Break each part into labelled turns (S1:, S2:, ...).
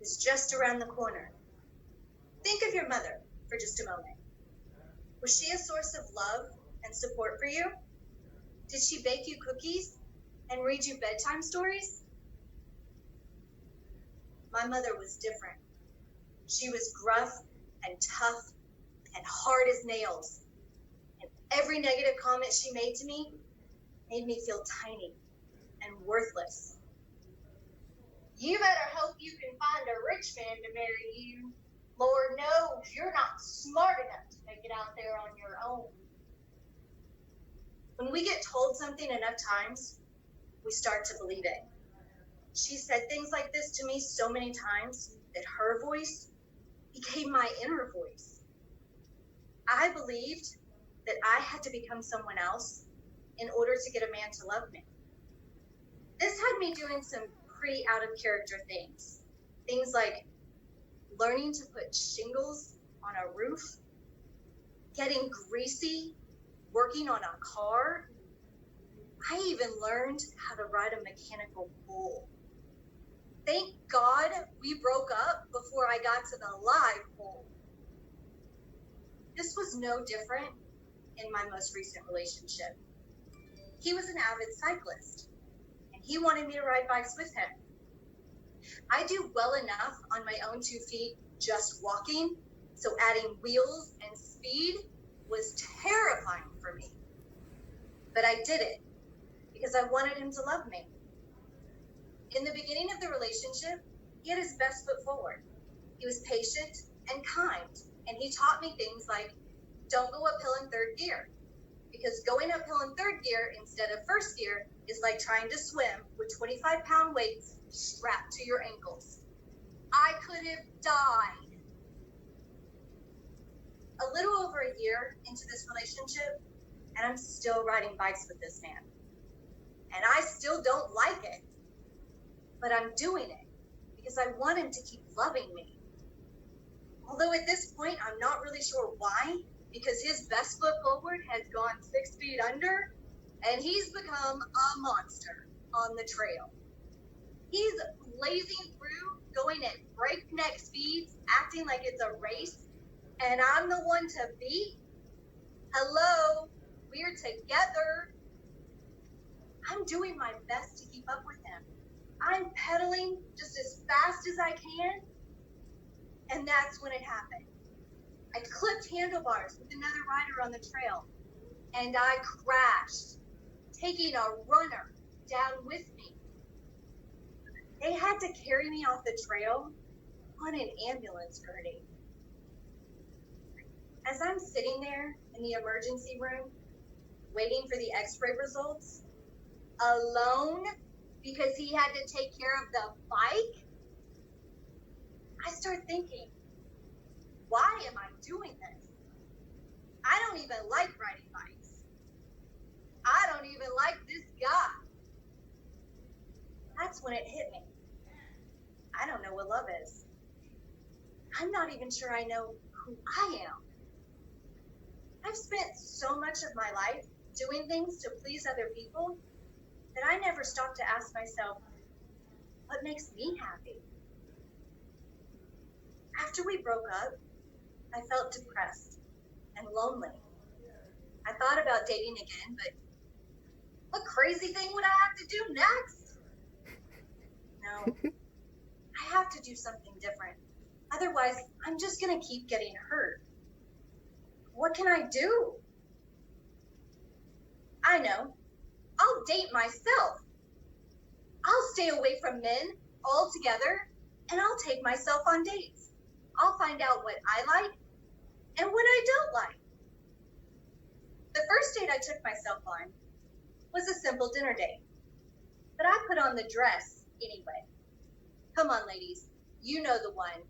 S1: is just around the corner. Think of your mother for just a moment. Was she a source of love and support for you? Did she bake you cookies and read you bedtime stories? My mother was different. She was gruff and tough and hard as nails. And every negative comment she made to me made me feel tiny and worthless. You better hope you can find a rich man to marry you. Lord knows you're not smart enough to make it out there on your own. When we get told something enough times, we start to believe it. She said things like this to me so many times that her voice became my inner voice. I believed that I had to become someone else in order to get a man to love me. This had me doing some pretty out of character things. Things like learning to put shingles on a roof, getting greasy, working on a car. I even learned how to ride a mechanical bull. Thank God we broke up before I got to the live bull. This was no different in my most recent relationship. He was an avid cyclist, and he wanted me to ride bikes with him. I do well enough on my own 2 feet just walking, so adding wheels and speed was terrifying for me. But I did it because I wanted him to love me. In the beginning of the relationship, he had his best foot forward. He was patient and kind, and he taught me things like, don't go uphill in third gear, because going uphill in third gear instead of first gear is like trying to swim with 25-pound weights strapped to your ankles. I could have died. A little over a year into this relationship, and I'm still riding bikes with this man. And I still don't like it, but I'm doing it because I want him to keep loving me. Although at this point, I'm not really sure why, because his best foot forward has gone 6 feet under, and he's become a monster on the trail. He's blazing through, going at breakneck speeds, acting like it's a race, and I'm the one to beat. Hello, we're together. I'm doing my best to keep up with him. I'm pedaling just as fast as I can, and that's when it happened. I clipped handlebars with another rider on the trail, and I crashed, taking a runner down with me. They had to carry me off the trail on an ambulance gurney. As I'm sitting there in the emergency room, waiting for the x-ray results, alone because he had to take care of the bike, I start thinking, why am I doing this? I don't even like riding bikes. I don't even like this guy. That's when it hit me. I don't know what love is. I'm not even sure I know who I am. I've spent so much of my life doing things to please other people that I never stopped to ask myself, what makes me happy? After we broke up, I felt depressed and lonely. I thought about dating again, but what crazy thing would I have to do next? No, I have to do something different. Otherwise, I'm just going to keep getting hurt. What can I do? I know. I'll date myself. I'll stay away from men altogether, and I'll take myself on dates. I'll find out what I like and what I don't like. The first date I took myself on was a simple dinner date, but I put on the dress anyway. Come on, ladies, you know the one,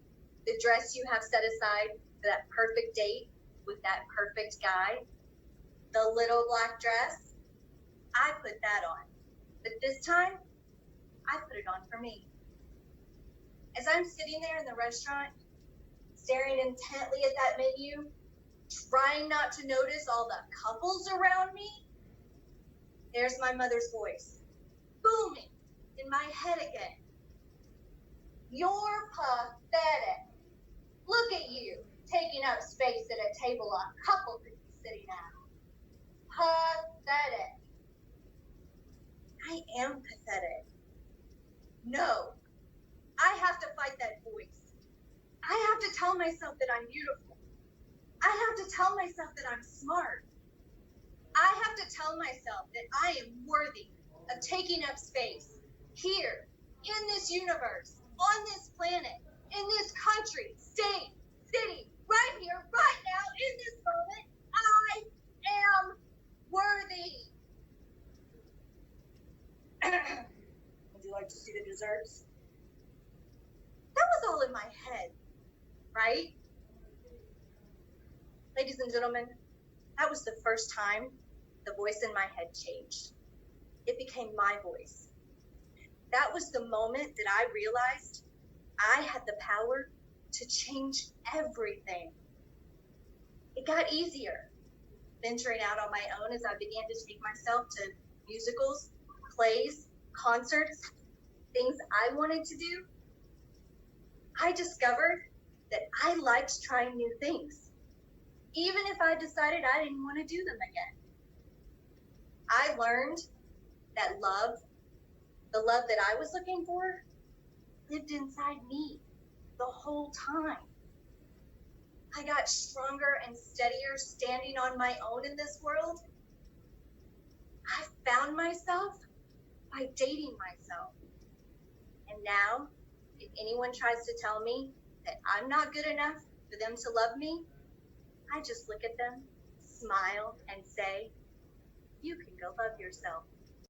S1: the dress you have set aside for that perfect date with that perfect guy, the little black dress. I put that on, but this time, I put it on for me. As I'm sitting there in the restaurant, staring intently at that menu, trying not to notice all the couples around me, there's my mother's voice, booming in my head again. You're pathetic. Look at you, taking up space at a table a couple could be sitting at. Pathetic. I am pathetic. No, I have to fight that voice. I have to tell myself that I'm beautiful. I have to tell myself that I'm smart. I have to tell myself that I am worthy of taking up space here, in this universe, on this planet, in this country, state, city, right here, right now, in this moment. I am worthy. Would you like to see the desserts? That was all in my head, right? Ladies and gentlemen, that was the first time the voice in my head changed. It became my voice. That was the moment that I realized I had the power to change everything. It got easier, venturing out on my own as I began to take myself to musicals, plays, concerts, things I wanted to do. I discovered that I liked trying new things, even if I decided I didn't want to do them again. I learned that love, the love that I was looking for, lived inside me the whole time. I got stronger and steadier standing on my own in this world. I found myself by dating myself. And now, if anyone tries to tell me that I'm not good enough for them to love me, I just look at them, smile, and say, you can go love yourself.